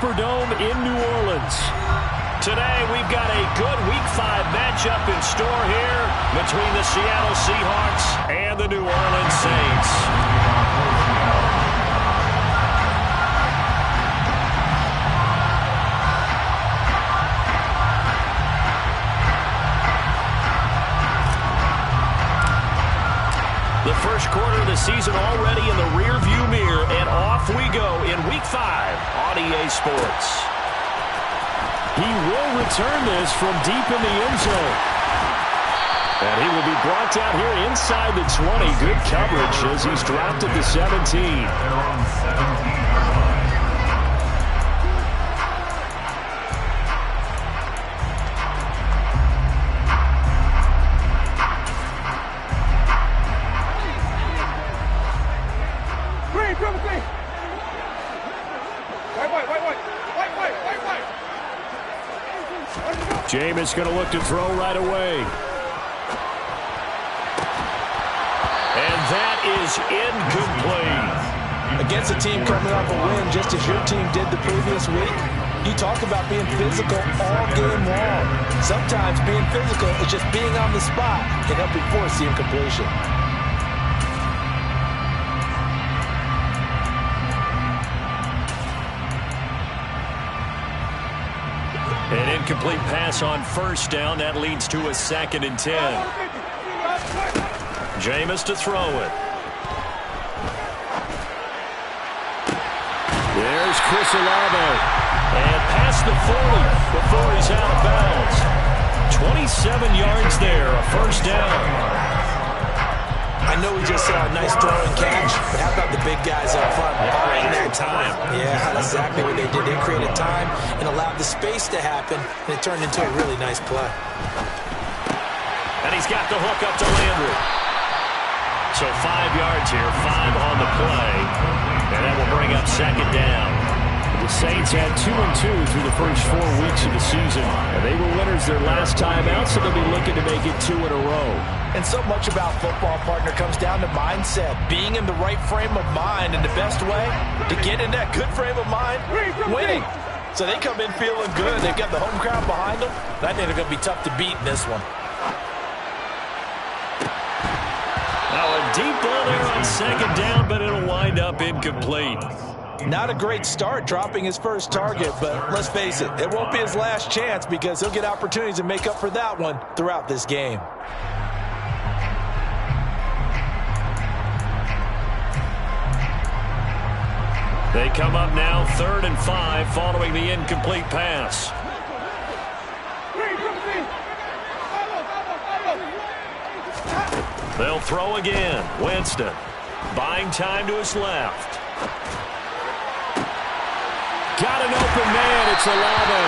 Superdome in New Orleans. Today, we've got a good Week 5 matchup in store here between the Seattle Seahawks and the New Orleans Saints. The first quarter of the season already in the rearview mirror, and off we go in Week 5 on EA Sports. He will return this from deep in the end zone. And he will be brought down here inside the 20. Good coverage as he's dropped at the 17. Jameis going to look to throw right away. And that is incomplete. Against a team coming off a win just as your team did the previous week, you talk about being physical all game long. Sometimes being physical is just being on the spot and helping force the incompletion. An incomplete pass on first down. That leads to a 2nd and 10. Jameis to throw it. There's Chris Olave. And past the 40 before he's out of bounds. 27 yards there, a first down. I know we just saw a nice throw and catch, but how about the big guys up front buying that time? Yeah, that's exactly what they did. They created time and allowed the space to happen, and it turned into a really nice play. And he's got the hook up to Landry. So 5 yards here, 5 on the play, and that will bring up 2nd down. The Saints had 2-2 through the first 4 weeks of the season, and they were winners their last time out, so they'll be looking to make it 2 in a row. And so much about football, partner, comes down to mindset, being in the right frame of mind, and the best way to get in that good frame of mind, winning. So they come in feeling good. They've got the home crowd behind them. I think they're going to be tough to beat in this one. Now a deep ball there on 2nd down, but it'll wind up incomplete. Not a great start dropping his first target, but let's face it, it won't be his last chance because he'll get opportunities to make up for that one throughout this game. They come up now 3rd and 5 following the incomplete pass. They'll throw again. Winston buying time to his left. Got an open man. It's Olave.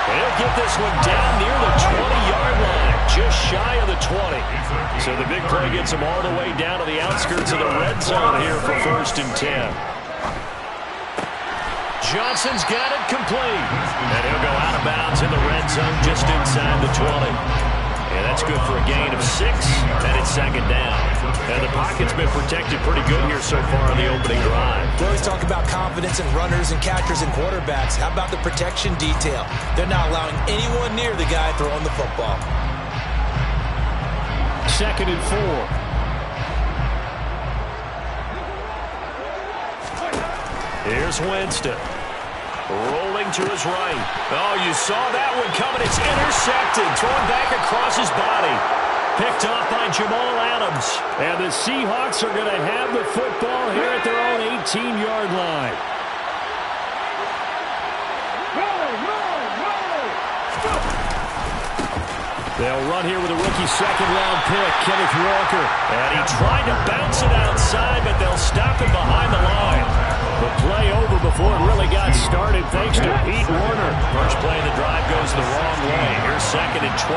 He'll get this one down near the 20-yard line, just shy of the 20. So the big play gets him all the way down to the outskirts of the red zone here for 1st and 10. Johnson's got it complete. And he'll go out of bounds in the red zone just inside the 20. And that's good for a gain of 6, and it's 2nd down. And the pocket's been protected pretty good here so far on the opening drive. We always talk about confidence in runners and catchers and quarterbacks. How about the protection detail? They're not allowing anyone near the guy throwing the football. 2nd and 4. Here's Winston. Rolling to his right. Oh, you saw that one coming. It's intercepted. Thrown back across his body. Picked off by Jamal Adams. And the Seahawks are going to have the football here at their own 18-yard line. They'll run here with a rookie 2nd-round pick, Kenneth Walker. And he tried to bounce it outside, but they'll stop him behind the line. The play over before it really got started thanks to Pete Warner. First play of the drive goes the wrong way. Here's 2nd and 12.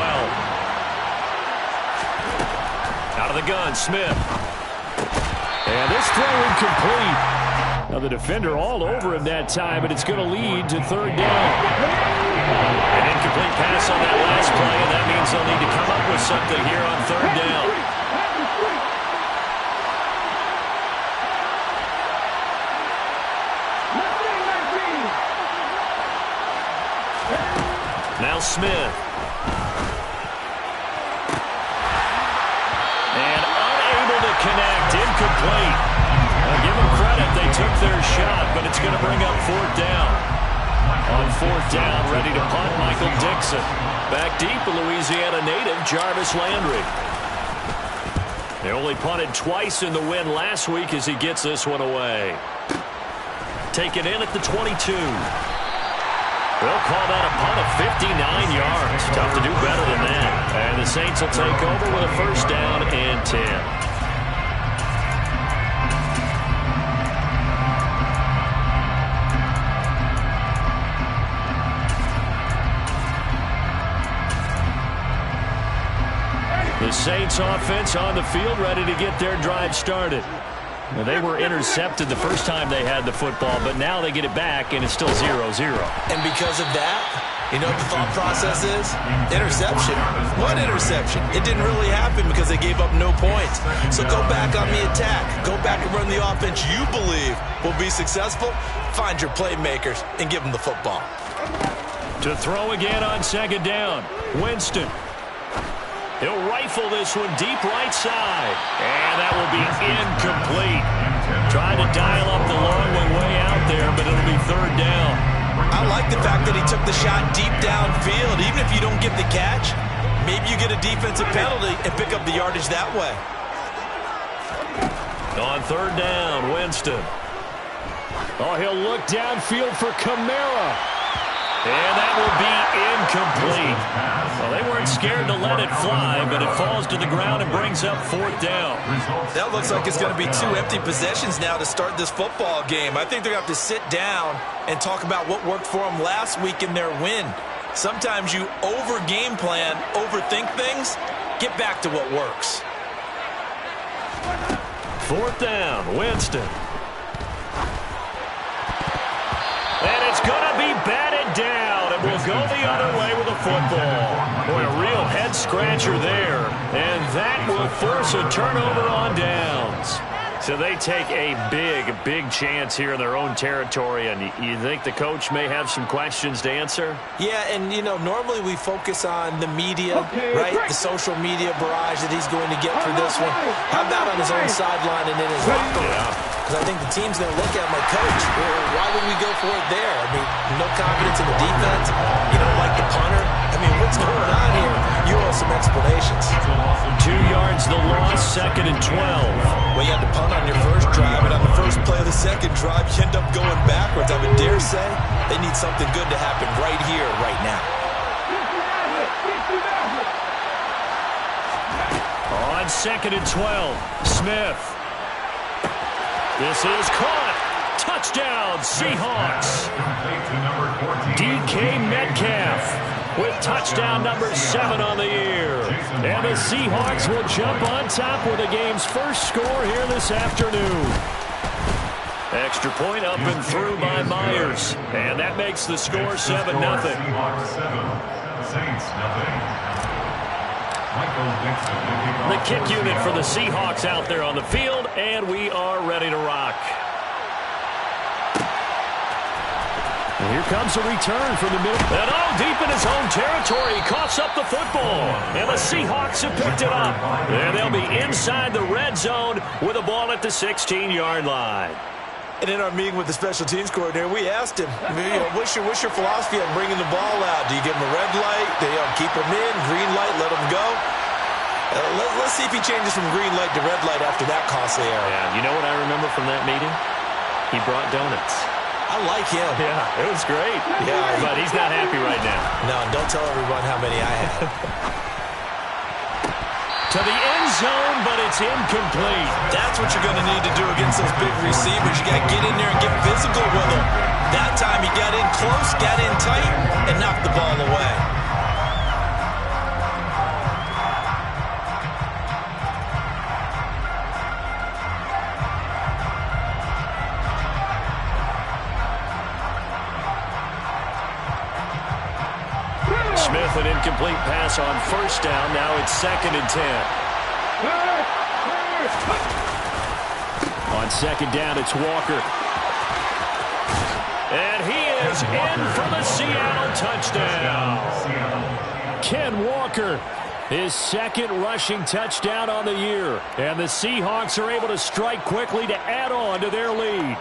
Out of the gun, Smith. And this throw incomplete. Now the defender all over him that time, but it's going to lead to 3rd down. An incomplete pass on that last play, and that means they'll need to come up with something here on 3rd down. Now Smith. And unable to connect. Incomplete. Give them credit. They took their shot, but it's going to bring up fourth down. On fourth down, ready to punt, Michael Dixon. Back deep, a Louisiana native, Jarvis Landry. They only punted twice in the win last week as he gets this one away. Taken in at the 22. They'll call that a punt of 59 yards. Tough to do better than that. And the Saints will take over with a first down and 10. The Saints offense on the field ready to get their drive started. Now, they were intercepted the first time they had the football, but now they get it back, and it's still 0-0. And because of that, you know what the thought process is? Interception. What interception? It didn't really happen because they gave up no points. So go back on the attack. Go back and run the offense you believe will be successful. Find your playmakers and give them the football. To throw again on second down, Winston. He'll rifle this one deep right side. And that will be incomplete. Tried to dial up the long one way out there, but it'll be third down. I like the fact that he took the shot deep downfield. Even if you don't get the catch, maybe you get a defensive penalty and pick up the yardage that way. On third down, Winston. Oh, he'll look downfield for Kamara. And that will be incomplete. Well, they weren't scared to let it fly, but it falls to the ground and brings up fourth down. That looks like it's going to be 2 empty possessions now to start this football game. I think they're going to have to sit down and talk about what worked for them last week in their win. Sometimes you over-game plan, overthink things, get back to what works. Fourth down, Winston. And it's going to be batted down, and we'll go the other way with a football. Boy, a real head-scratcher there, and that will force a turnover on downs. So they take a big chance here in their own territory, and you think the coach may have some questions to answer? Yeah, and, you know, normally we focus on the media, right? The social media barrage that he's going to get for this one. How about on his own sideline and in his locker room? Because I think the team's going to look at him like, Coach, why would we go for it there? I mean, no confidence in the defense. You don't like the punter. I mean, what's going on here? You owe some explanations. 2 yards the loss, second and 12. Well, you had to punt on your first drive, and on the first play of the second drive, you end up going backwards. I would dare say they need something good to happen right here, right now. On second and 12, Smith. This is caught. Touchdown, Seahawks. DK Metcalf with touchdown number 7 on the year. And the Seahawks will jump on top with the game's first score here this afternoon. Extra point up and through by Myers. And that makes the score 7-0. The kick unit for the Seahawks out there on the field, and we are ready to rock. And here comes a return from the middle. And deep in his own territory, he coughs up the football. And the Seahawks have picked it up. And they'll be inside the red zone with the ball at the 16-yard line. And in our meeting with the special teams coordinator, we asked him, what's your philosophy on bringing the ball out? Do you give him a red light? Do you keep him in? Green light, let him go? Let's see if he changes from green light to red light after that costly error. Yeah, you know what I remember from that meeting? He brought donuts. I like him. Yeah, it was great. Yeah, but he's not happy right now. No, don't tell everyone how many I had. To the end zone, but it's incomplete. That's what you're going to need to do against those big receivers. You got to get in there and get physical with them. That time he got in close, got in tight, and knocked the ball away. Smith, an incomplete pass on first down. Now it's 2nd and 10. On second down, it's Walker. And he is goes in for the Seattle touchdown. Ken Walker, his second rushing touchdown on the year. And the Seahawks are able to strike quickly to add on to their lead.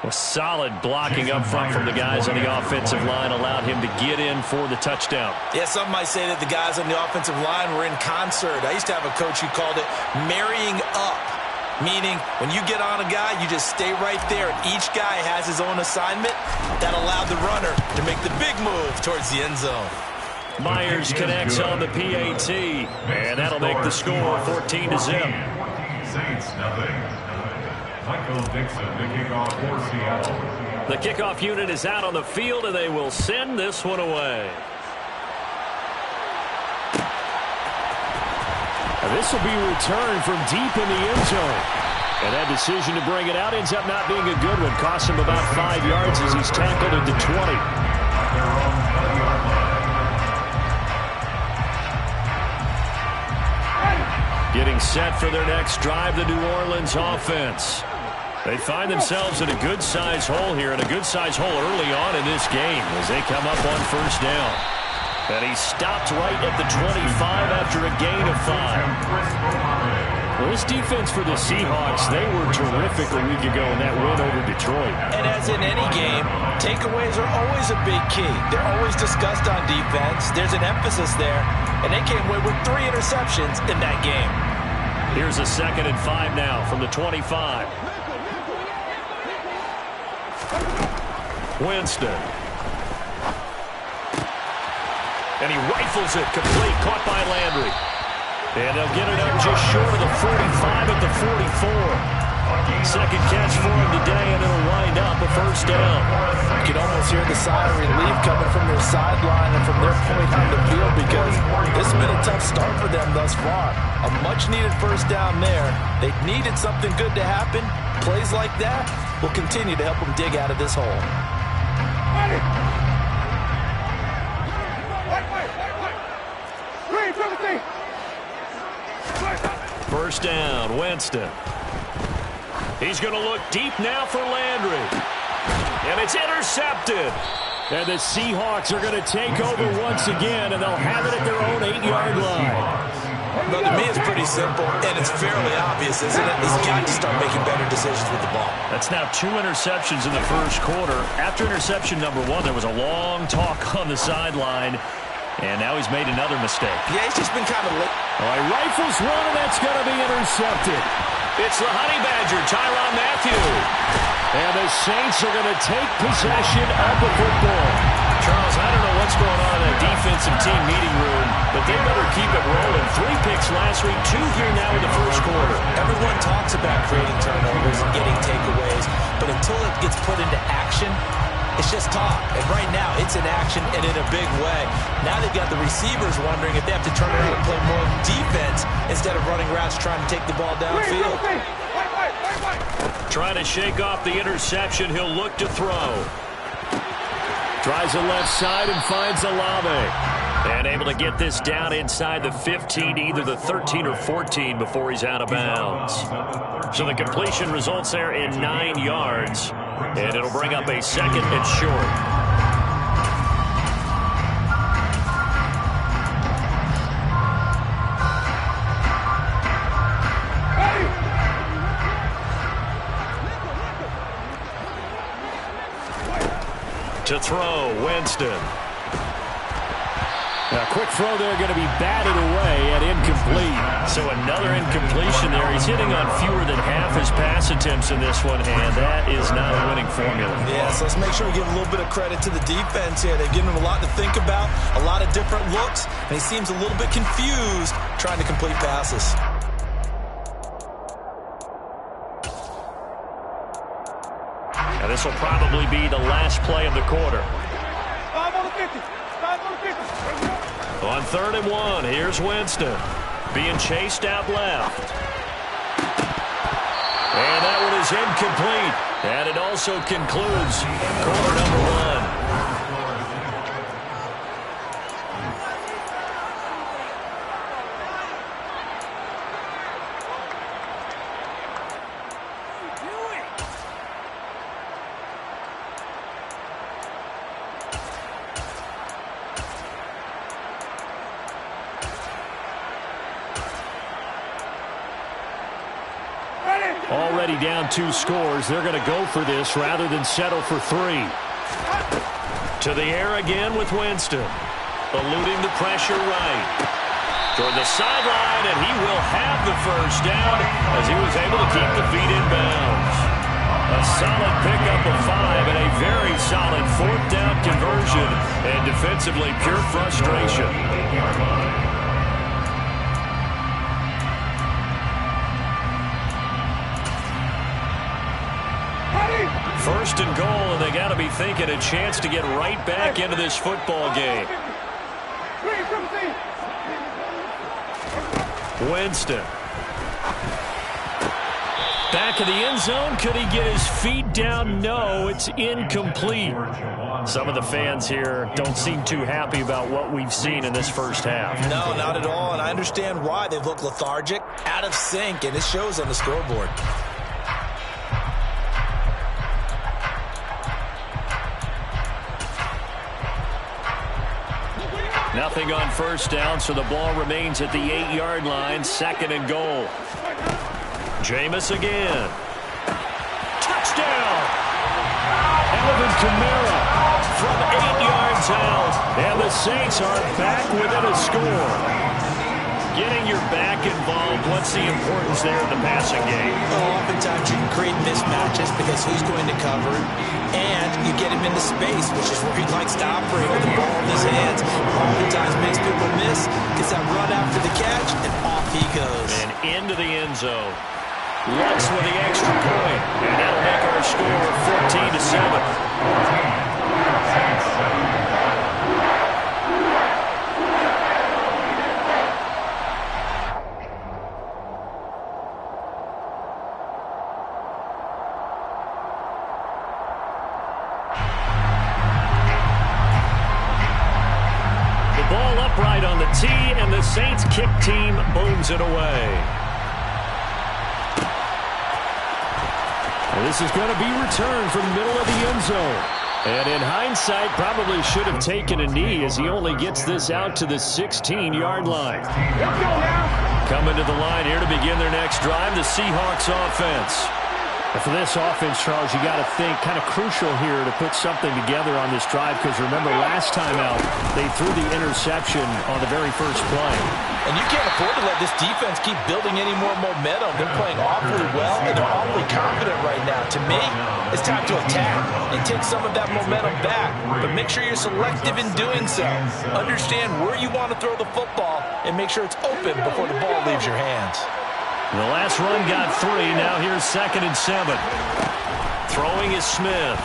Well, solid blocking up front from the guys on the offensive line allowed him to get in for the touchdown. Yeah, some might say that the guys on the offensive line were in concert. I used to have a coach who called it marrying up, meaning when you get on a guy, you just stay right there. Each guy has his own assignment that allowed the runner to make the big move towards the end zone. Myers connects on the PAT, and that'll make the score 14-0. Saints, nothing. Michael Dixon, the kickoff for Seattle. The kickoff unit is out on the field, and they will send this one away. And this will be returned from deep in the end zone. And that decision to bring it out ends up not being a good one. Cost him about 5 yards as he's tackled at the 20. Getting set for their next drive, the New Orleans offense. They find themselves in a good-sized hole here, and a good-sized hole early on in this game as they come up on first down. And he stopped right at the 25 after a gain of 5. Well, this defense for the Seahawks, they were terrific a week ago in that win over Detroit. And as in any game, takeaways are always a big key. They're always discussed on defense. There's an emphasis there, and they came away with 3 interceptions in that game. Here's a 2nd and 5 now from the 25. Winston. And he rifles it complete, caught by Landry. And they'll get it up just short of the 45 at the 44. Second catch for him today, and it'll wind up a first down. You can almost hear the sigh of relief coming from their sideline and from their point on the field because this has been a tough start for them thus far. A much-needed first down there. They needed something good to happen. Plays like that will continue to help them dig out of this hole. First down, Winston. He's going to look deep now for Landry. And it's intercepted. And the Seahawks are going to take over once again, and they'll have it at their own 8-yard line. Well, to me, it's pretty simple, and it's fairly obvious, isn't it? He's got to start making better decisions with the ball. That's now 2 interceptions in the first quarter. After interception number 1, there was a long talk on the sideline, and now he's made another mistake. Yeah, he's just been kind of late. All right, rifles one, and that's going to be intercepted. It's the Honey Badger, Tyrann Mathieu. And the Saints are going to take possession of the football. Charles, I don't know what's going on in that defensive team meeting room, but they better keep it rolling. 3 picks last week, 2 here now in the first quarter. Everyone talks about creating turnovers and getting takeaways, but until it gets put into action, it's just talk. And right now, it's in action and in a big way. Now they've got the receivers wondering if they have to turn around and play more defense instead of running routes trying to take the ball downfield. Trying to shake off the interception. He'll look to throw. Tries the left side and finds Olave. And able to get this down inside the 15, either the 13 or 14 before he's out of bounds. So the completion results there in 9 yards. And it'll bring up a 2nd and short. To throw, Winston. Now, quick throw there, going to be batted away and incomplete. So another incompletion there. He's hitting on fewer than half his pass attempts in this one, and that is not a winning formula. Yeah, so let's make sure we give a little bit of credit to the defense here. They've given him a lot to think about, a lot of different looks, and he seems a little bit confused trying to complete passes. Now, this will probably be the last play of the quarter. On 3rd and 1, here's Winston. Being chased out left. And that one is incomplete. And it also concludes quarter number 1. Already down 2 scores. They're going to go for this rather than settle for 3. To the air again with Winston. Eluding the pressure right. Toward the sideline, and he will have the first down as he was able to keep the feet in bounds. A solid pickup of 5 and a very solid 4th down conversion. And defensively, pure frustration. First and goal, and they got to be thinking a chance to get right back into this football game. Winston. Back of the end zone. Could he get his feet down? No, it's incomplete. Some of the fans here don't seem too happy about what we've seen in this first half. No, not at all, and I understand why. They look lethargic, out of sync, and it shows on the scoreboard. Nothing on first down, so the ball remains at the 8-yard line. 2nd and goal. Jameis again. Touchdown! Alvin Kamara from 8 yards out. And the Saints are back within a score. Getting your back involved, what's the importance there in the passing game? Well, oftentimes you can create mismatches because who's going to cover it, and you get him into space, which is where he likes to operate with the ball in his hands. Oftentimes makes people miss, gets that run after the catch, and off he goes. And into the end zone. Lutz with the extra point, and that'll make our score 14-7. Right on the tee, and the Saints kick team booms it away. And this is going to be returned from the middle of the end zone. And in hindsight, probably should have taken a knee as he only gets this out to the 16-yard line. Coming to the line here to begin their next drive, the Seahawks offense. And for this offense, Charles, you got to think kind of crucial here to put something together on this drive, because remember last time out they threw the interception on the very first play. And you can't afford to let this defense keep building any more momentum. They're playing awfully well, and they're awfully confident right now. To me, it's time to attack and take some of that momentum back. But make sure you're selective in doing so. Understand where you want to throw the football and make sure it's open before the ball leaves your hands. The last run got 3. Now here's 2nd and 7. Throwing is Smith.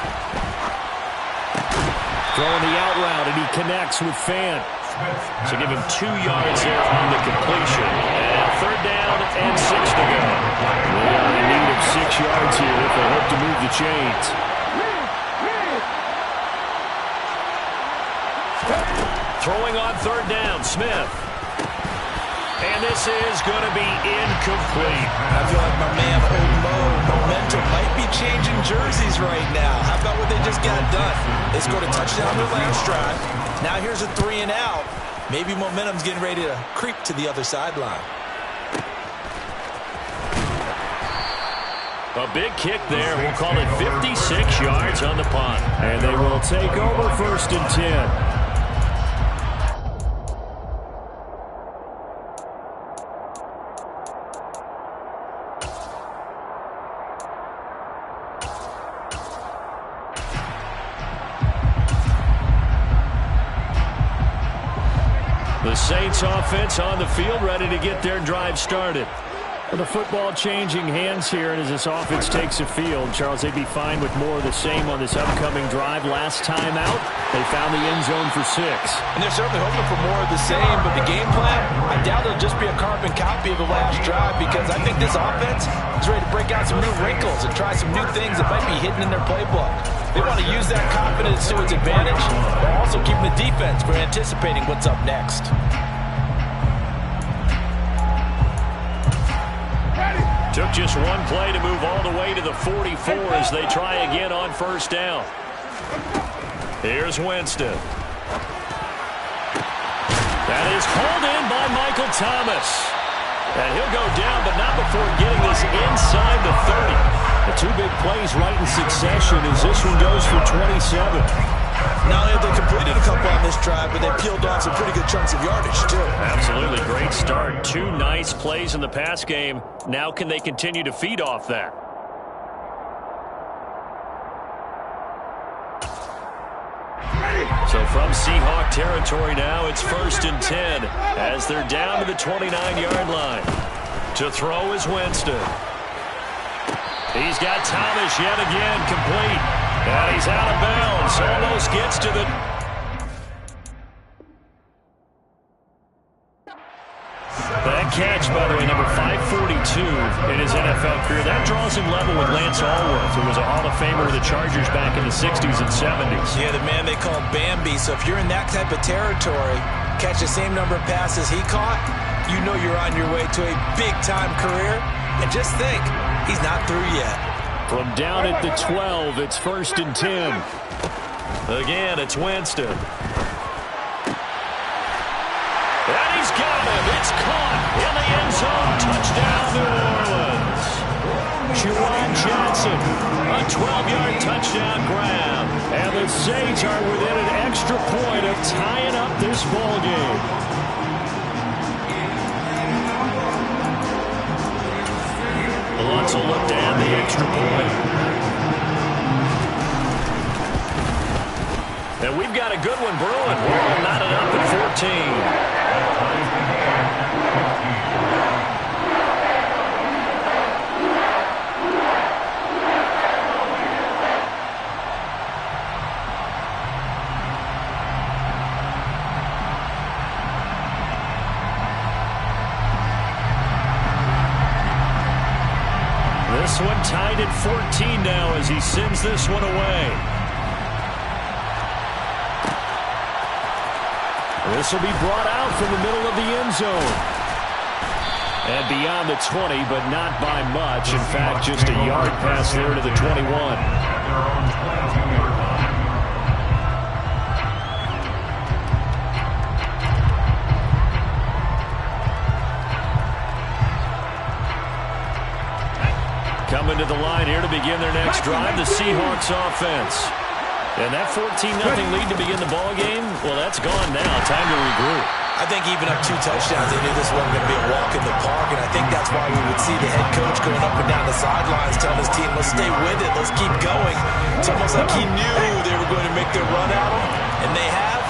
Throwing the out route, and he connects with Fant. So give him 2 yards there on the completion. And 3rd down and 6 to go. They are in need of 6 yards here if they hope to move the chains. Throwing on 3rd down, Smith. And this is going to be incomplete. I feel like my man, Old Mo, momentum might be changing jerseys right now. How about what they just got done? They scored a touchdown their last drive. Now here's a 3 and out. Maybe momentum's getting ready to creep to the other sideline. A big kick there. We'll call it 56 yards on the punt. And they will take over 1st and 10. The Saints offense on the field, ready to get their drive started. Well, the football changing hands here, and as this offense takes the field, Charles, they'd be fine with more of the same on this upcoming drive. Last time out, they found the end zone for 6. And they're certainly hoping for more of the same, but the game plan, I doubt it'll just be a carbon copy of the last drive, because I think this offense is ready to break out some new wrinkles and try some new things that might be hidden in their playbook. They want to use that confidence to its advantage, while also keeping the defense from anticipating what's up next. Took just one play to move all the way to the 44 as they try again on 1st down. Here's Winston. That is pulled in by Michael Thomas. And he'll go down, but not before getting this inside the 30. The two big plays right in succession as this one goes for 27. Not only have they completed a couple on this drive, but they peeled off some pretty good chunks of yardage, too. Absolutely great start. Two nice plays in the pass game. Now can they continue to feed off that? So from Seahawk territory now, it's 1st and 10 as they're down to the 29-yard line. To throw is Winston. He's got Thomas yet again complete. And he's out of bounds. Almost gets to the... That catch, by the way, number 542 in his NFL career. That draws him level with Lance Allworth, who was a Hall of Famer with the Chargers back in the 60s and 70s. Yeah, the man they call Bambi. So if you're in that type of territory, catch the same number of passes he caught, you know you're on your way to a big-time career. And just think, he's not through yet. From down at the 12, it's 1st and 10. Again, it's Winston. And he's got him. It's caught in the end zone. Touchdown, New Orleans. Juwan Johnson, a 12-yard touchdown grab. And the Saints are within an extra point of tying up this ball game. Lots will look to add the extra point. And we've got a good one brewing. We're all knotted up at 14. This one tied at 14 now as he sends this one away. This will be brought out from the middle of the end zone. And beyond the 20, but not by much. In fact, just a yard pass there to the 21. Coming to the line here to begin their next drive, the Seahawks offense. And that 14-0 lead to begin the ball game, well, that's gone now. Time to regroup. I think even up 2 touchdowns, they knew this wasn't going to be a walk in the park, and I think that's why we would see the head coach going up and down the sidelines telling his team, let's stay with it, let's keep going. It's almost like he knew they were going to make their run at him, and they have.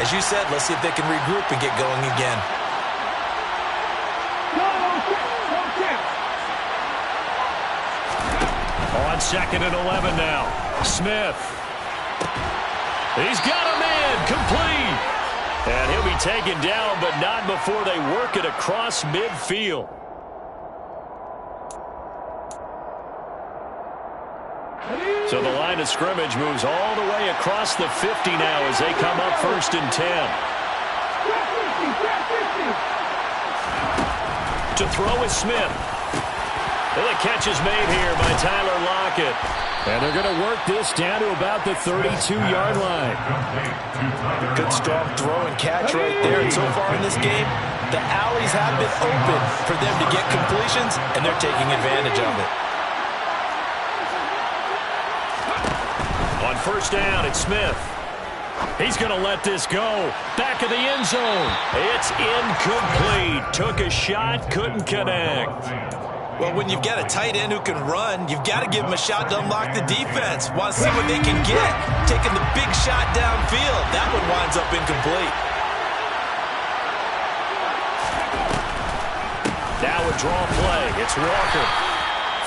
As you said, let's see if they can regroup and get going again. On 2nd and 11 now. Smith. He's got a man complete. And he'll be taken down, but not before they work it across midfield. So the line of scrimmage moves all the way across the 50 now as they come up 1st and 10. To throw is Smith. And the catch is made here by Tyler Lockett. And they're going to work this down to about the 32-yard line. Good strong throw and catch right there. And so far in this game, the alleys have been open for them to get completions, and they're taking advantage of it. On 1st down, it's Smith. He's going to let this go. Back of the end zone. It's incomplete. Took a shot, couldn't connect. Well, when you've got a tight end who can run, you've got to give him a shot to unlock the defense. Want to see what they can get. Taking the big shot downfield. That one winds up incomplete. Now a draw play. It's Walker.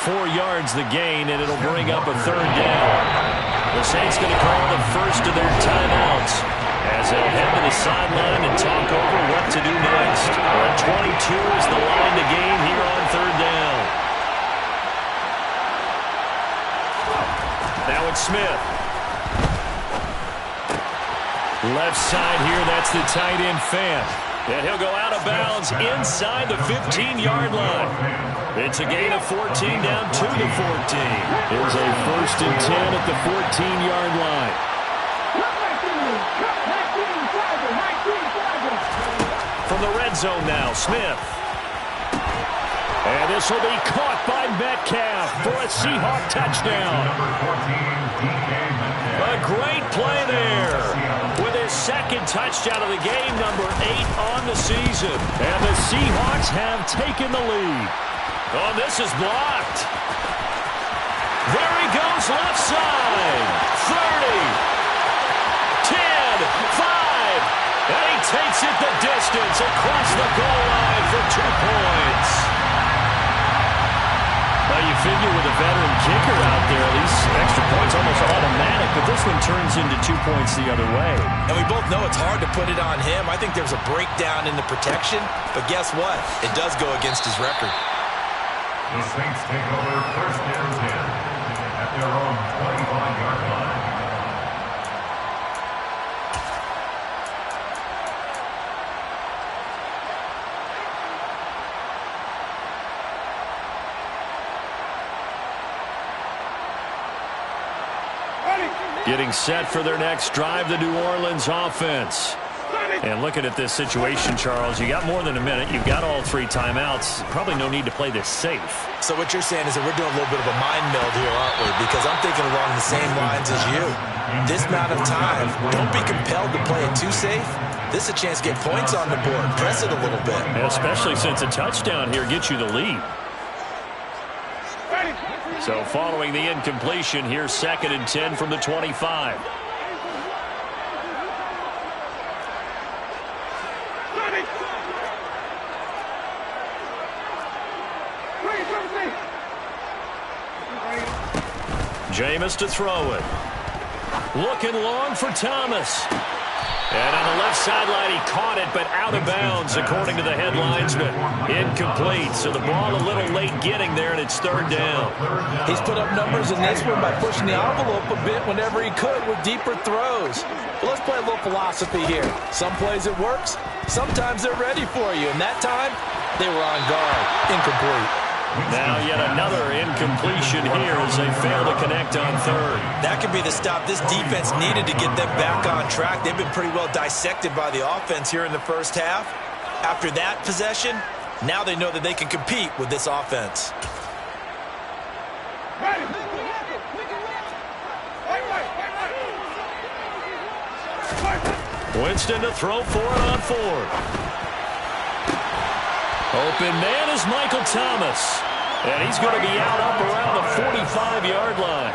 4 yards the gain, and it'll bring up a 3rd down. The Saints going to call the first of their timeouts as they'll head to the sideline and talk over what to do next. 22 is the line to gain here on 3rd down. Now it's Smith. Left side here, that's the tight end Fant. And he'll go out of bounds inside the 15-yard line. It's a gain of 14 down to the 14. Here's a 1st and 10 at the 14-yard line. From the red zone now, Smith. this will be caught by Metcalf for a Seahawk touchdown. A great play there with his second touchdown of the game, number 8 on the season. And the Seahawks have taken the lead. Oh, this is blocked. There he goes left side. 30, 10, 5. And he takes it the distance across the goal line for 2 points. Well, you figure with a veteran kicker out there, these extra points almost automatic, but this one turns into 2 points the other way. And we both know it's hard to put it on him. I think there's a breakdown in the protection, but guess what? It does go against his record. The Saints take over first and 10 at their own 25-yard line. Getting set for their next drive, the New Orleans offense. And looking at this situation, Charles, you got more than a minute. You've got all 3 timeouts. Probably no need to play this safe. So what you're saying is that we're doing a little bit of a mind meld here, aren't we? Because I'm thinking along the same lines as you. This amount of time, don't be compelled to play it too safe. This is a chance to get points on the board. Press it a little bit. Especially since a touchdown here gets you the lead. So following the incompletion, here's 2nd and 10 from the 25. Jameis to throw it. Looking long for Thomas. And on the left sideline, he caught it, but out of bounds, according to the headlines, but incomplete. So the ball a little late getting there, and it's 3rd down. He's put up numbers in this one by pushing the envelope a bit whenever he could with deeper throws. But let's play a little philosophy here. Some plays it works. Sometimes they're ready for you. And that time, they were on guard. Incomplete. Now yet another incompletion here as they fail to connect on 3rd. That could be the stop this defense needed to get them back on track. They've been pretty well dissected by the offense here in the first half. After that possession, now they know that they can compete with this offense. Winston to throw for it on 4th. Open man is Michael Thomas. And he's going to be out up around the 45-yard line.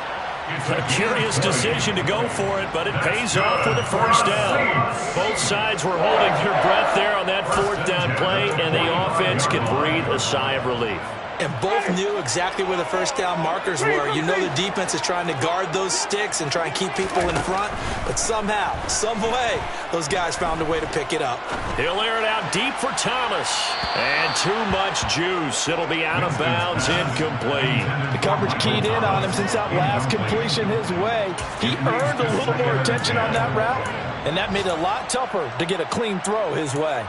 A curious decision to go for it, but it pays off with a 1st down. Both sides were holding their breath there on that 4th down play, and the offense can breathe a sigh of relief. And both knew exactly where the 1st down markers were. You know the defense is trying to guard those sticks and try and keep people in front. But somehow, some way, those guys found a way to pick it up. He'll air it out deep for Thomas. And too much juice. It'll be out of bounds, incomplete. The coverage keyed in on him since that last completion his way. He earned a little more attention on that route, and that made it a lot tougher to get a clean throw his way.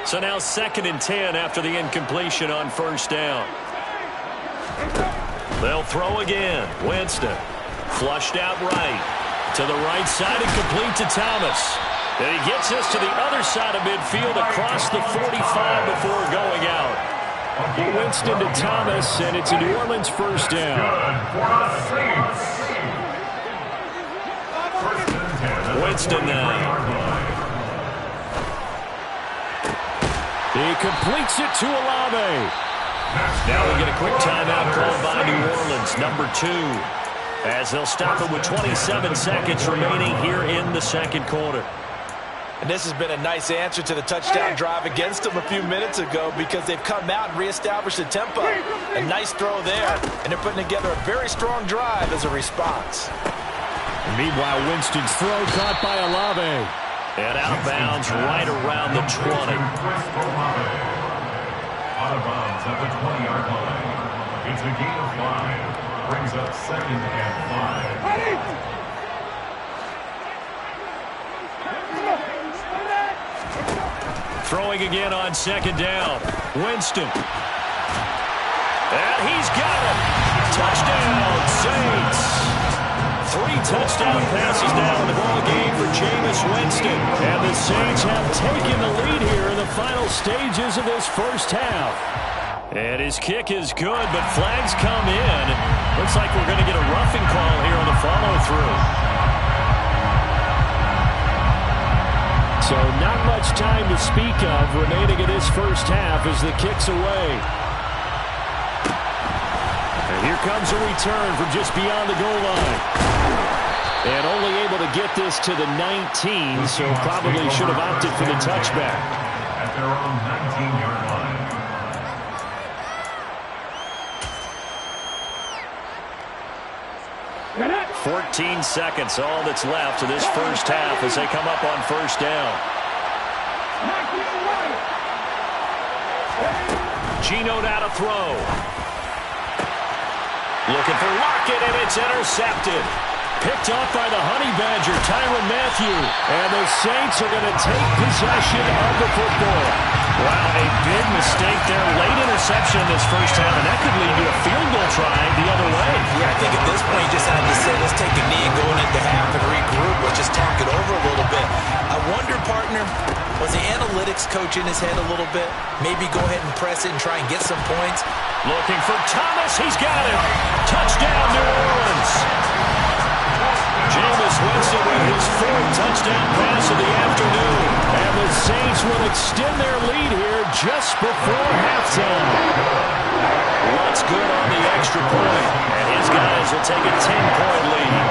So now 2nd and 10 after the incompletion on 1st down. They'll throw again. Winston flushed out right. To the right side and complete to Thomas. And he gets us to the other side of midfield across the 45 before going out. Winston to Thomas, and it's a New Orleans 1st down. Winston now. He completes it to Olave. Now we get a quick timeout called by New Orleans, number 2, as they'll stop it with 27 seconds remaining here in the 2nd quarter. And this has been a nice answer to the touchdown drive against them a few minutes ago because they've come out and reestablished the tempo. A nice throw there, and they're putting together a very strong drive as a response. Meanwhile, Winston's throw caught by Olave. And out of bounds right around the 20. Out of bounds at the 20-yard line. It's a gain of 5. Brings up 2nd and 5. Throwing again on 2nd down. Winston. And he's got it. Touchdown, Saints. 3 touchdown passes now in the ball game for Jameis Winston. And the Saints have taken the lead here in the final stages of this first half. And his kick is good, but flags come in. Looks like we're going to get a roughing call here on the follow-through. So not much time to speak of remaining in this first half as the kick's away. And here comes a return from just beyond the goal line. And only able to get this to the 19, so probably should have opted for the touchback. At their own 19-yard line. 14 seconds, all that's left of this first half as they come up on first down. Geno now to throw. Looking for Lockett, and it's intercepted. Picked off by the Honey Badger, Tyrann Mathieu. And the Saints are going to take possession of the football. Wow, a big mistake there. Late interception in this first half, and that could lead to a field goal try the other way. Yeah, I think at this point you just had to say, let's take a knee and go into half and regroup. Let's just talk it over a little bit. I wonder, partner, was the analytics coach in his head a little bit? Maybe go ahead and press it and try and get some points. Looking for Thomas. He's got him. Touchdown, New Orleans. Jameis Winston with his fourth touchdown pass of the afternoon. And the Saints will extend their lead here just before halftime. What's good on the extra point? And his guys will take a 10-point lead.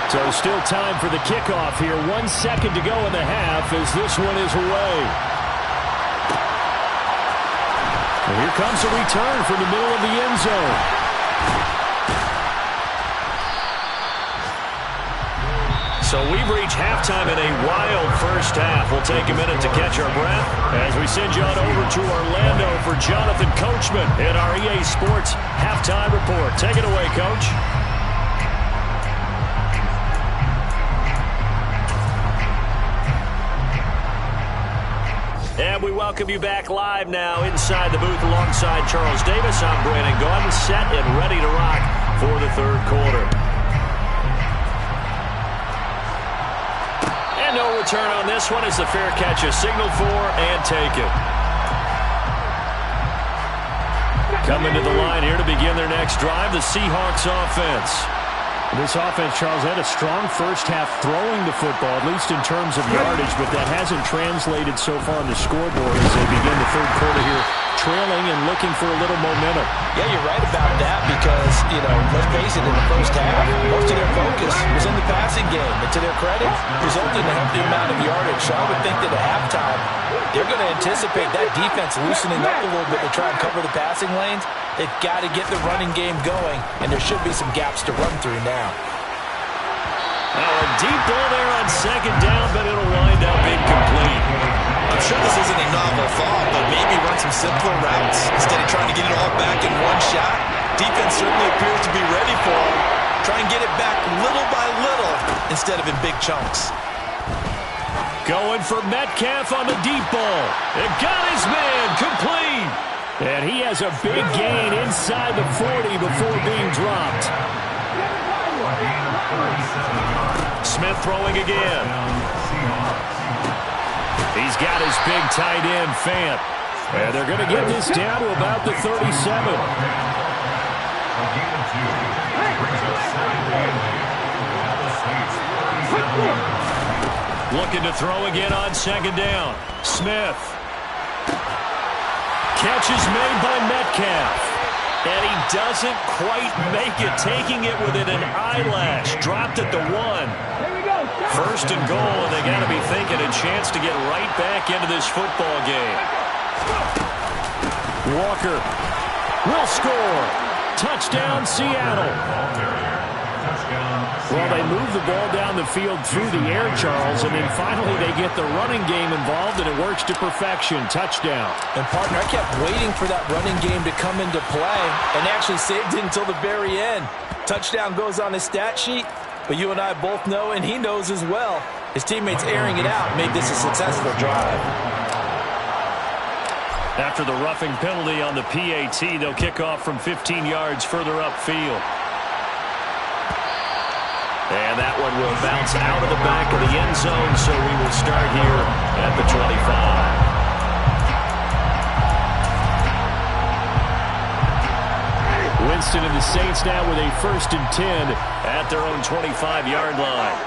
So still time for the kickoff here. 1 second to go in the half as this one is away. And here comes a return from the middle of the end zone. So we've reached halftime in a wild first half. We'll take a minute to catch our breath as we send you on over to Orlando for Jonathan Coachman in our EA Sports Halftime Report. Take it away, Coach. And we welcome you back live now inside the booth alongside Charles Davis. I'm Brandon Gaudin, set and ready to rock for the third quarter. And no return on this one as the fair catch is signaled for and taken. Coming to the line here to begin their next drive, the Seahawks offense. This offense, Charles, had a strong first half throwing the football, at least in terms of yardage, but that hasn't translated so far on the scoreboard as they begin the third quarter here, trailing and looking for a little momentum. Yeah, you're right about that because, let's face it, in the first half, most of their focus was in the passing game. And to their credit, resulted in a healthy amount of yardage. So I would think that at halftime, they're going to anticipate that defense loosening up a little bit to try and cover the passing lanes. They've got to get the running game going, and there should be some gaps to run through now. Now a deep ball there on second down, but it'll wind up incomplete. I'm sure this isn't a novel thought, but maybe run some simpler routes instead of trying to get it all back in one shot. Defense certainly appears to be ready for him. Try and get it back little by little instead of in big chunks. Going for Metcalf on the deep ball. It got his man complete. And he has a big gain inside the 40 before being dropped. Smith throwing again. He's got his big tight end, Fant. And they're going to get this down to about the 37. Looking to throw again on second down. Smith. Catch is made by Metcalf. And he doesn't quite make it, taking it within an eyelash. Dropped at the 1. First and goal, and they got to be thinking a chance to get right back into this football game. Walker will score. Touchdown, Seattle. Well, they move the ball down the field through the air, Charles, and then finally they get the running game involved, and it works to perfection. Touchdown. And, partner, I kept waiting for that running game to come into play and actually saved it until the very end. Touchdown goes on his stat sheet, but you and I both know, and he knows as well, his teammates airing it out made this a successful drive. After the roughing penalty on the PAT, they'll kick off from 15 yards further upfield. one will bounce out of the back of the end zone, so we will start here at the 25. Winston and the Saints now with a 1st and 10 at their own 25-yard line.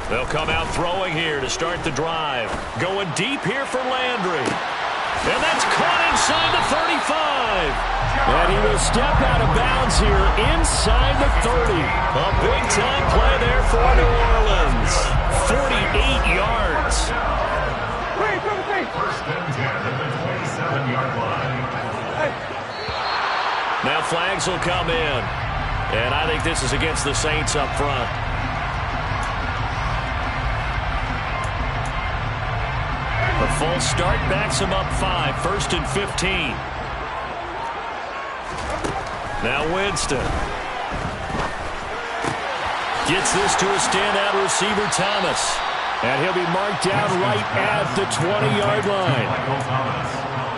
They'll come out throwing here to start the drive. Going deep here for Landry. And that's caught inside the 35. And he will step out of bounds here inside the 30. A big-time play there for New Orleans. 48 yards. 1st and 10 at the 27-yard line. Now flags will come in. And I think this is against the Saints up front. The false start backs him up 5. 1st and 15. Now Winston. Gets this to a standout receiver, Thomas. And he'll be marked down right at the 20-yard line.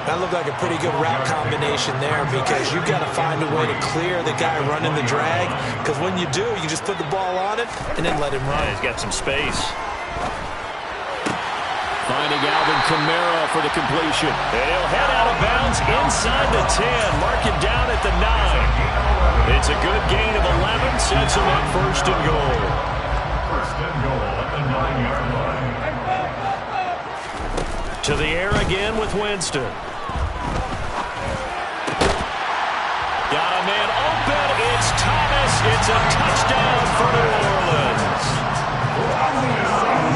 That looked like a pretty good route combination there because you've got to find a way to clear the guy running the drag, because when you do, you just put the ball on it and then let him run. Yeah, he's got some space. Finding Alvin Kamara for the completion. And he'll head out of bounds inside the 10. Mark him down at the 9. It's a good gain of 11. Sets him up 1st and goal. 1st and goal at the 9-yard line. To the air again with Winston. Got a man open. It's Thomas. It's a touchdown for New Orleans.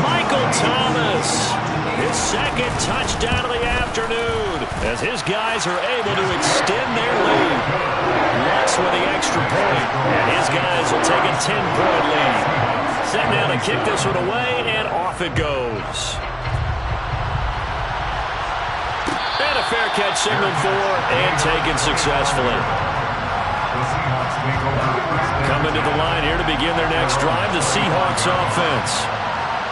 Michael Thomas. His 2nd touchdown of the afternoon as his guys are able to extend their lead. Lutz with the extra point, and his guys will take a 10-point lead. Set down to kick this one away, and off it goes. And a fair catch signaled for and taken successfully. Coming to the line here to begin their next drive, the Seahawks offense.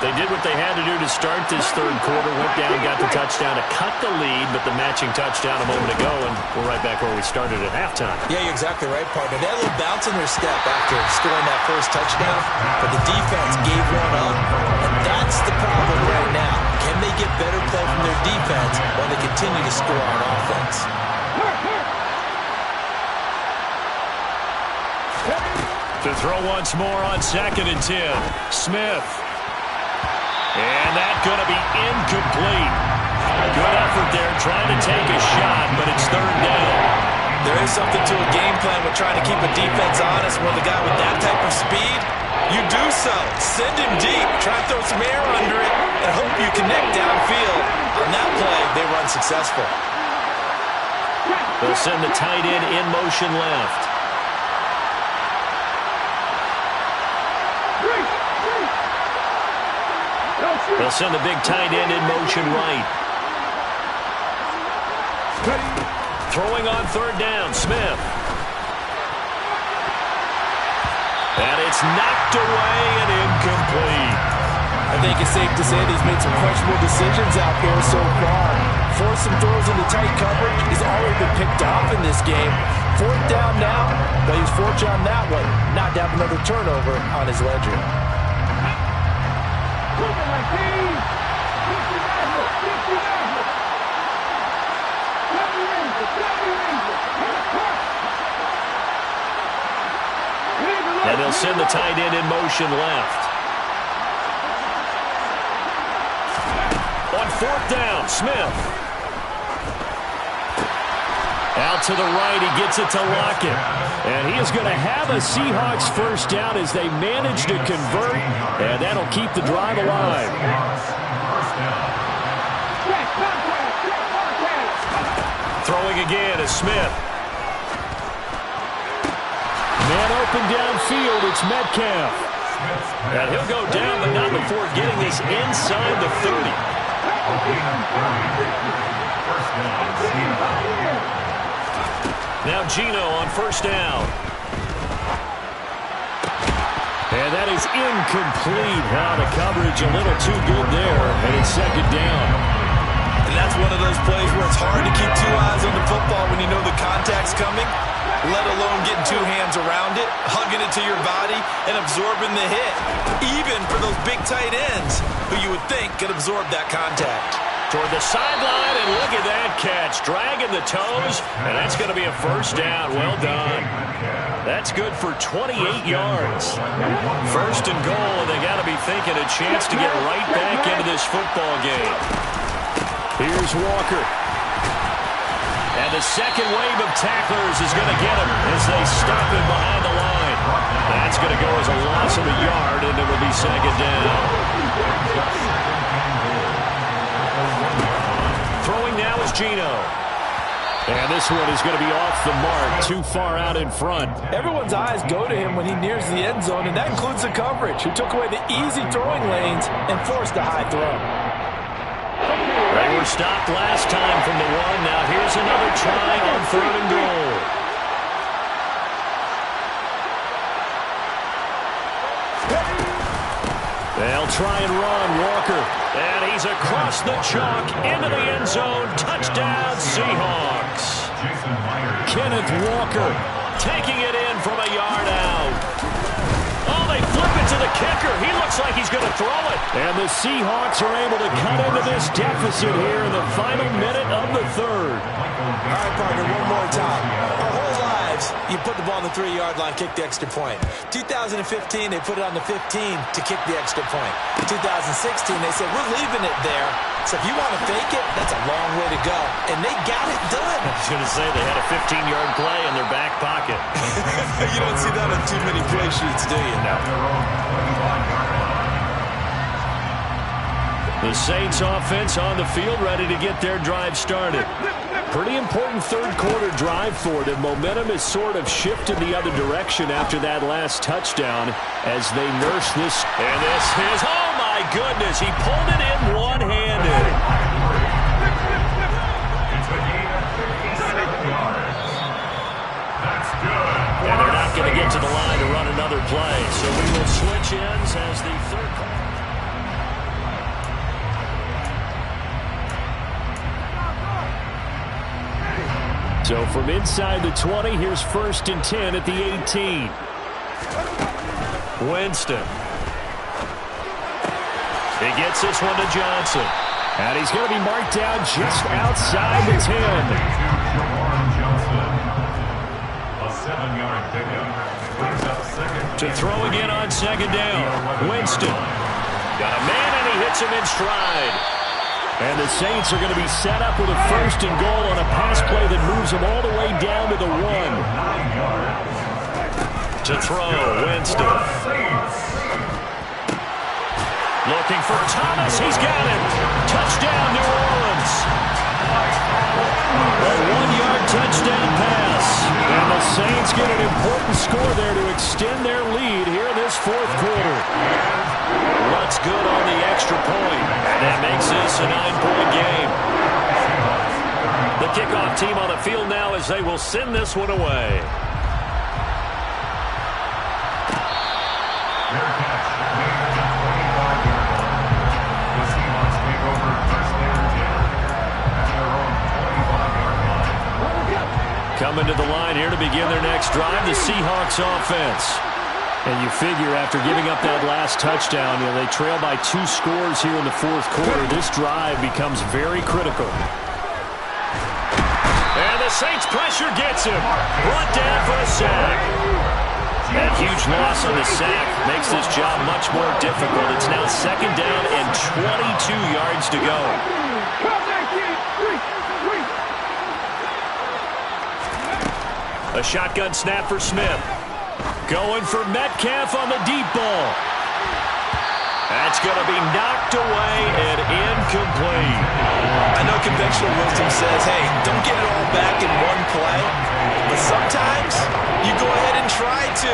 They did what they had to do to start this 3rd quarter, went down, got the touchdown to cut the lead, but the matching touchdown a moment ago, and we're right back where we started at halftime. Yeah, you're exactly right, partner. They had a little bounce in their step after scoring that first touchdown, but the defense gave one up, and that's the problem right now. Can they get better play from their defense while they continue to score on offense? To throw once more on 2nd and 10. Smith. And that's going to be incomplete. Good effort there trying to take a shot, but it's 3rd down. There is something to a game plan with trying to keep a defense honest. With a guy with that type of speed, you do so. Send him deep. Try to throw some air under it and hope you connect downfield. On that play, they run successful. They'll send the tight end in motion left. They'll send the big tight end in motion right. Throwing on 3rd down, Smith. And it's knocked away and incomplete. I think it's safe to say that he's made some questionable decisions out there so far. Forced some throws into tight coverage. He's already been picked off in this game. 4th down now, but he's fortunate on that one. Not to have another turnover on his ledger. And he'll send the tight end in motion left. On 4th down, Smith. Out to the right, he gets it to Lockett. And he is going to have a Seahawks 1st down as they manage to convert, and that'll keep the drive alive. Throwing again is Smith. Man open downfield, it's Metcalf. And he'll go down, but not before getting this inside the 30. Now Geno on 1st down. And that is incomplete. Now the coverage a little too good there, and it's 2nd down. And that's one of those plays where it's hard to keep 2 eyes on the football when you know the contact's coming. let alone getting two hands around it, hugging it to your body, and absorbing the hit. Even for those big tight ends, who you would think could absorb that contact. Toward the sideline, and look at that catch. Dragging the toes, and that's going to be a first down. Well done. That's good for 28 yards. First and goal, and they got to be thinking a chance to get right back into this football game. Here's Walker. And the second wave of tacklers is going to get him as they stop him behind the line. That's going to go as a loss of a yard, and it will be second down. Throwing now is Geno. And this one is going to be off the mark, too far out in front. Everyone's eyes go to him when he nears the end zone, and that includes the coverage, who took away the easy throwing lanes and forced a high throw. They were stopped last time from the one. Now here's another try on third and goal. They'll try and run. Walker. And he's across the chalk into the end zone. Touchdown, Seahawks. Kenneth Walker taking it in from a yard out. Oh, they flip it to the kicker. He looks like he's going to throw it. And the Seahawks are able to cut into this deficit here in the final minute of the third. All right, partner, one more time. Our whole lives, you put the ball on the 3-yard line, kick the extra point. 2015, they put it on the 15 to kick the extra point. 2016, they said, we're leaving it there. So if you want to fake it, that's a long way to go. And they got it done. I was going to say they had a 15-yard play in their back pocket. You don't see that on too many play sheets, do you? No. The Saints offense on the field, ready to get their drive started. Pretty important third-quarter drive for them. Momentum has sort of shifted the other direction after that last touchdown as they nurse this. And this is, oh my goodness, he pulled it in one-handed. And they're not going to get to the line to run another play. So we will switch ends as the third quarter. So from inside the 20, here's 1st and 10 at the 18. Winston. He gets this one to Johnson. And he's going to be marked down just outside the 10. A 7-yard pickup. Brings up second. To throw again on second down. Winston. Got a man, and he hits him in stride. And the Saints are going to be set up with a 1st and goal on a pass play that moves them all the way down to the 1. To throw, Winston. Looking for Thomas. He's got it. Touchdown, New Orleans. A 1-yard touchdown pass. And the Saints get an important score there to extend their lead here in this 4th quarter. What's good on the extra point? And that makes this a 9-point game. The kickoff team on the field now as they will send this one away. Coming to the line here to begin their next drive, the Seahawks offense. And you figure after giving up that last touchdown, they trail by 2 scores here in the 4th quarter. This drive becomes very critical. And the Saints pressure gets him. Brought down for a sack. That huge loss on the sack makes this job much more difficult. It's now 2nd down and 22 yards to go. A shotgun snap for Smith. Going for Metcalf on the deep ball. That's going to be knocked away and incomplete. I know conventional wisdom says, hey, don't get it all back in one play. But sometimes you go ahead and try to.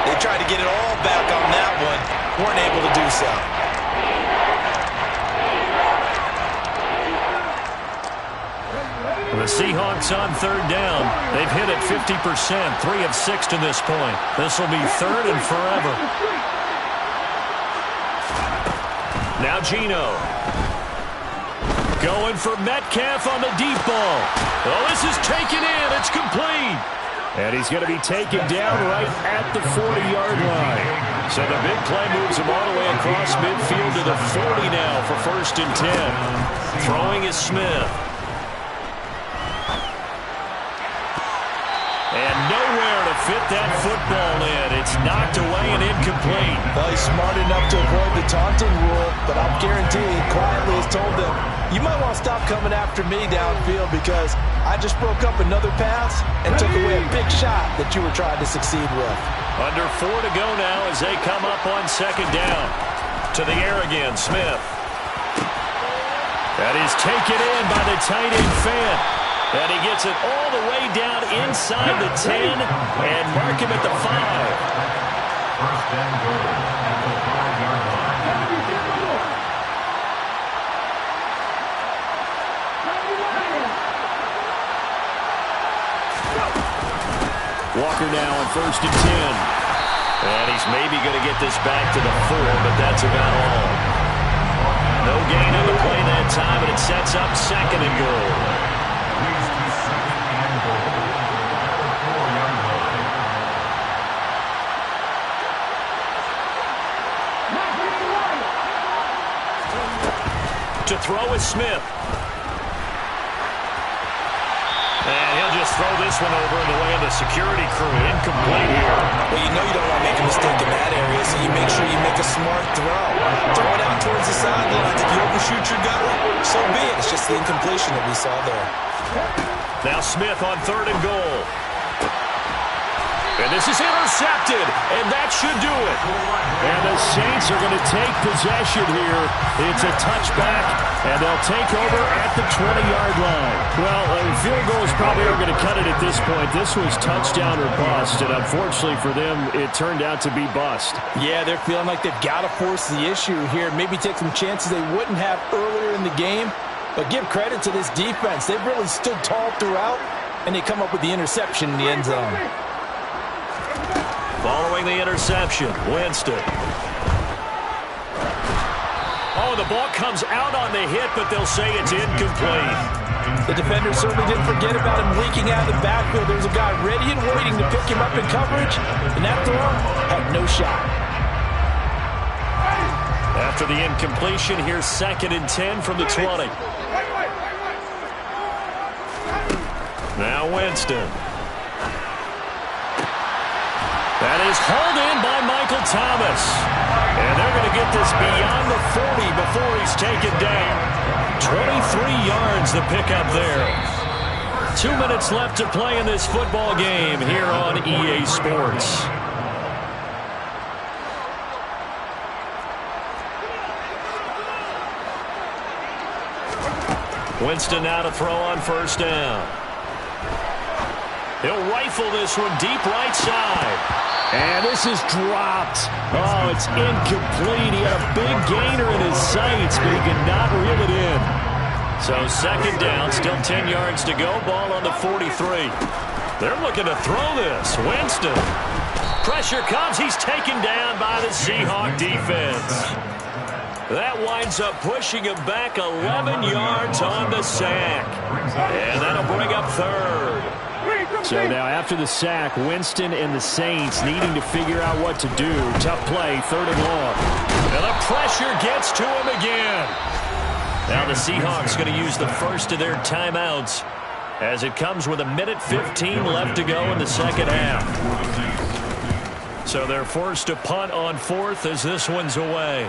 They tried to get it all back on that one. Weren't able to do so. The Seahawks on 3rd down. They've hit it 50%, 3 of 6 to this point. This will be 3rd and forever. Now Geno. Going for Metcalf on the deep ball. Oh, this is taken in. It's complete. And he's going to be taken down right at the 40-yard line. So the big play moves him all the way across midfield to the 40 now for 1st and 10. Throwing is Smith. And nowhere to fit that football in. It's knocked away and incomplete. Well, he's smart enough to avoid the taunting rule, but I'll guarantee he quietly has told them, you might want to stop coming after me downfield because I just broke up another pass and took away a big shot that you were trying to succeed with. Under 4 to go now as they come up on 2nd down. To the air again, Smith. That is taken in by the tight end Fant. And he gets it all the way down inside the 10 and mark him at the 5. 1st and goal at the 5-yard line. Walker now on 1st and 10. And he's maybe going to get this back to the 4, but that's about all. No gain on the play that time, and it sets up 2nd and goal. To throw is Smith. And he'll just throw this one over in the way of the security crew. Incomplete here. Well, you know you don't want to make a mistake in that area, so you make sure you make a smart throw. Throw it out towards the sidelines. If you overshoot your guy, so be it. It's just the incompletion that we saw there. Now Smith on 3rd and goal. And this is intercepted, and that should do it. And the Saints are going to take possession here. It's a touchback, and they'll take over at the 20-yard line. Well, field goals probably aren't going to cut it at this point. This was touchdown or bust, and unfortunately for them, it turned out to be bust. Yeah, they're feeling like they've got to force the issue here. Maybe take some chances they wouldn't have earlier in the game. But give credit to this defense. They've really stood tall throughout, and they come up with the interception in the end zone. Following the interception, Winston. Oh, the ball comes out on the hit, but they'll say it's incomplete. The defender certainly didn't forget about him leaking out of the backfield. There's a guy ready and waiting to pick him up in coverage, and that throw had no shot. After the incompletion, here's 2nd and 10 from the 20. Now Winston. That is hauled in by Michael Thomas. And they're going to get this beyond the 40 before he's taken down. 23 yards the pickup there. 2 minutes left to play in this football game here on EA Sports. Winston now to throw on 1st down. He'll rifle this one deep right side. And this is dropped. Oh, it's incomplete. He had a big gainer in his sights, but he could not reel it in. So 2nd down, still 10 yards to go. Ball on the 43. They're looking to throw this. Winston. Pressure comes. He's taken down by the Seahawk defense. That winds up pushing him back 11 yards on the sack. And that'll bring up 3rd. So now after the sack, Winston and the Saints needing to figure out what to do. Tough play, 3rd and long. And the pressure gets to him again. Now the Seahawks going to use the first of their timeouts as it comes with 1:15 left to go in the 2nd half. So they're forced to punt on 4th as this one's away.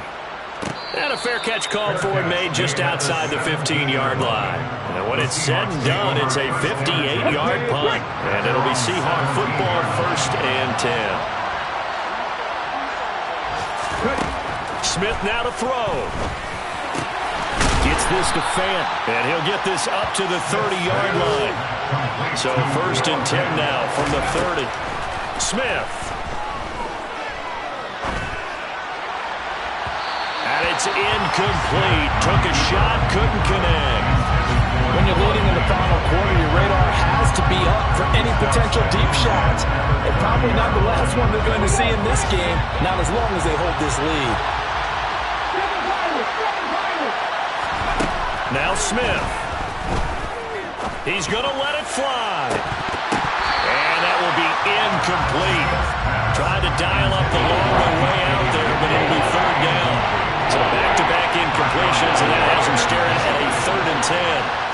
And a fair catch called for and made just outside the 15-yard line. And when it's said and done, it's a 58-yard punt. And it'll be Seahawk football 1st and 10. Smith now to throw. Gets this to Fant. And he'll get this up to the 30-yard line. So 1st and 10 now from the 30. Smith. And it's incomplete. Took a shot, couldn't connect. When you're leading in the final quarter, your radar has to be up for any potential deep shots. And probably not the last one they're going to see in this game, not as long as they hold this lead. Now Smith. He's going to let it fly. And that will Incomplete. Tried to dial up the long way out there, but it'll be third down. So back-to-back incompletions, and that has him staring at a 3rd and 10.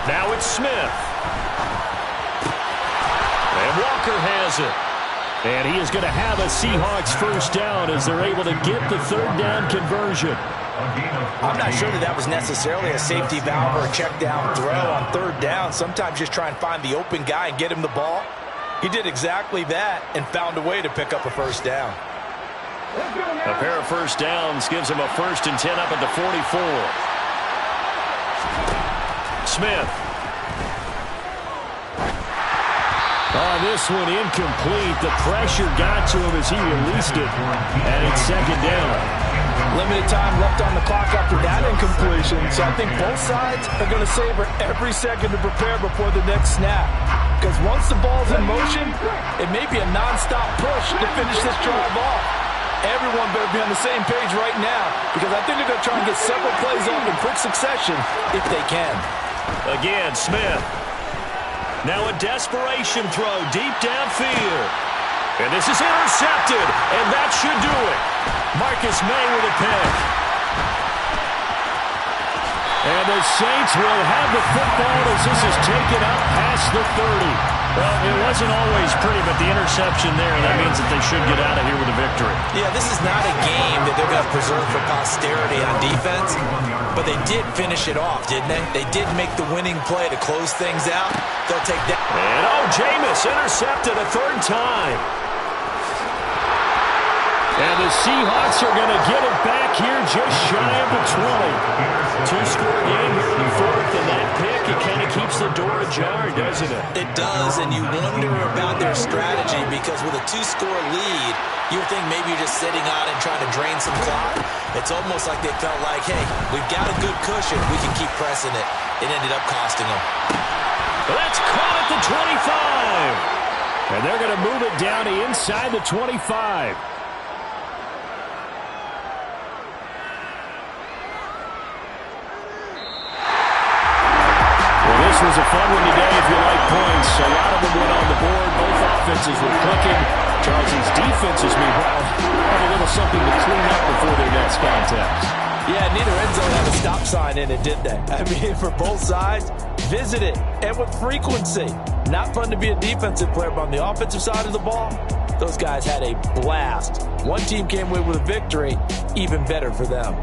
Now it's Smith. And Walker has it. And he is going to have a Seahawks first down as they're able to get the 3rd down conversion. I'm not sure that was necessarily a safety valve or a check down throw on 3rd down. Sometimes just try and find the open guy and get him the ball. He did exactly that and found a way to pick up a first down. A pair of first downs gives him a 1st and 10 up at the 44. Smith. On this one, incomplete. The pressure got to him as he released it. And it's 2nd down. Limited time left on the clock after that incompletion. So I think both sides are going to savor every second to prepare before the next snap. Because once the ball's in motion, it may be a non-stop push to finish this drive off. Everyone better be on the same page right now, because I think they're going to try and get several plays off in quick succession if they can. Again, Smith. Now a desperation throw deep downfield. And this is intercepted, and that should do it. Marcus May with a pick. And the Saints will have the football as this is taken up past the 30. Well, it wasn't always pretty, but the interception there, that means that they should get out of here with a victory. Yeah, this is not a game that they're going to preserve for posterity on defense, but they did finish it off, didn't they? They did make the winning play to close things out. They'll take that. And Jameis intercepted a 3rd time. And the Seahawks are going to get it back here just shy of the 20. 2-score game here in the 4th, and that pick, it kind of keeps the door ajar, doesn't it? It does, and you wonder about their strategy, because with a 2-score lead, you would think maybe you're just sitting on and trying to drain some clock. It's almost like they felt like, hey, we've got a good cushion. We can keep pressing it. It ended up costing them. That's caught at the 25. And they're going to move it down to inside the 25. This was a fun one today if you like points. A lot of them went on the board. Both offenses were clicking. Charleston's defenses, meanwhile, had a little something to clean up before their next contest. Yeah, neither end zone had a stop sign in it, did they? I mean, for both sides, visit it, and with frequency. Not fun to be a defensive player, but on the offensive side of the ball, those guys had a blast. One team came away with a victory, even better for them.